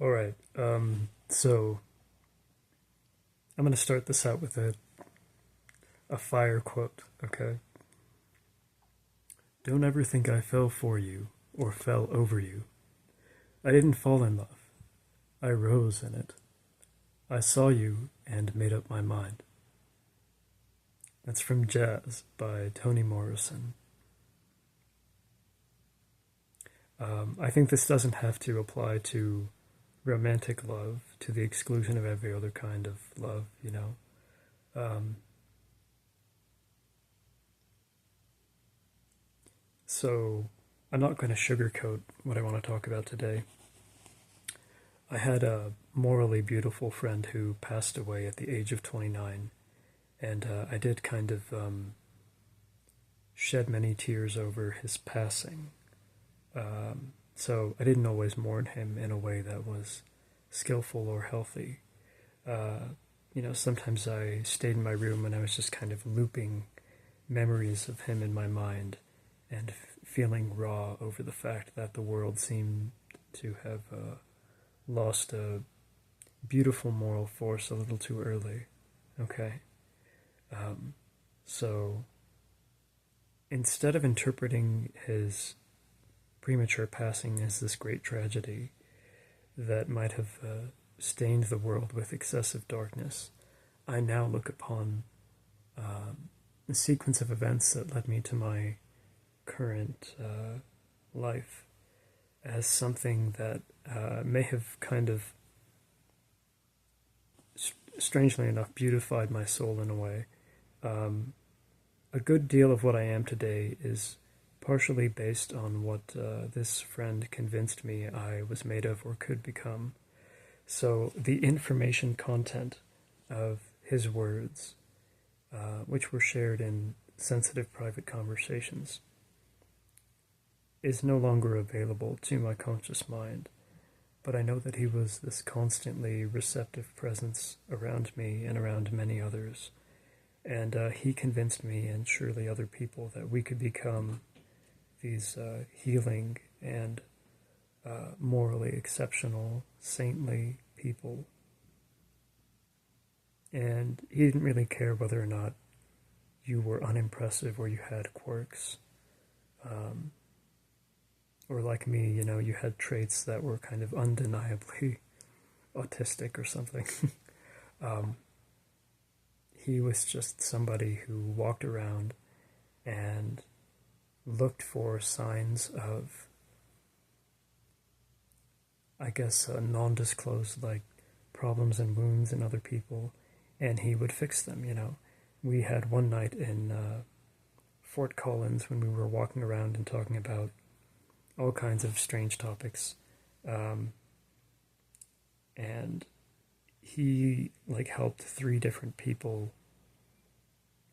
All right. So I'm going to start this out with a fire quote, okay? Don't ever think I fell for you or fell over you. I didn't fall in love. I rose in it. I saw you and made up my mind. That's from Jazz by Toni Morrison. I think this doesn't have to apply to romantic love to the exclusion of every other kind of love, you know. Um, so I'm not going to sugarcoat what I want to talk about today. I had a morally beautiful friend who passed away at the age of 29, and I did kind of shed many tears over his passing. So I didn't always mourn him in a way that was skillful or healthy. Sometimes I stayed in my room and I was just kind of looping memories of him in my mind and feeling raw over the fact that the world seemed to have lost a beautiful moral force a little too early. Okay? So instead of interpreting his premature passing as this great tragedy that might have stained the world with excessive darkness, I now look upon the sequence of events that led me to my current life as something that may have kind of, strangely enough, beautified my soul in a way. A good deal of what I am today is partially based on what this friend convinced me I was made of or could become. So the information content of his words, which were shared in sensitive private conversations, is no longer available to my conscious mind. But I know that he was this constantly receptive presence around me and around many others. And he convinced me, and surely other people, that we could become these healing and morally exceptional, saintly people. And he didn't really care whether or not you were unimpressive or you had quirks. Or like me, you had traits that were kind of undeniably autistic or something. He was just somebody who walked around and looked for signs of, I guess, non-disclosed like problems and wounds in other people, and he would fix them. We had one night in Fort Collins when we were walking around and talking about all kinds of strange topics, and he helped three different people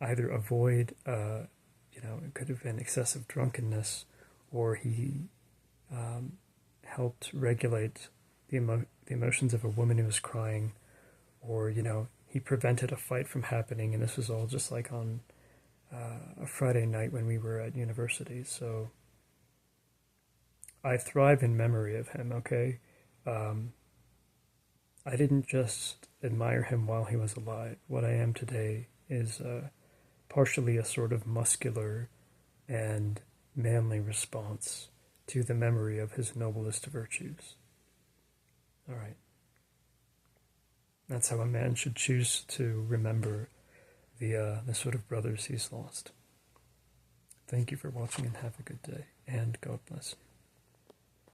either avoid, it could have been excessive drunkenness, or he helped regulate the emotions of a woman who was crying, or he prevented a fight from happening, and this was all just like on a Friday night when we were at university. So I thrive in memory of him. Okay, I didn't just admire him while he was alive. What I am today is partially a sort of muscular and manly response to the memory of his noblest virtues. All right. That's how a man should choose to remember the sort of brothers he's lost. Thank you for watching and have a good day, and God bless you.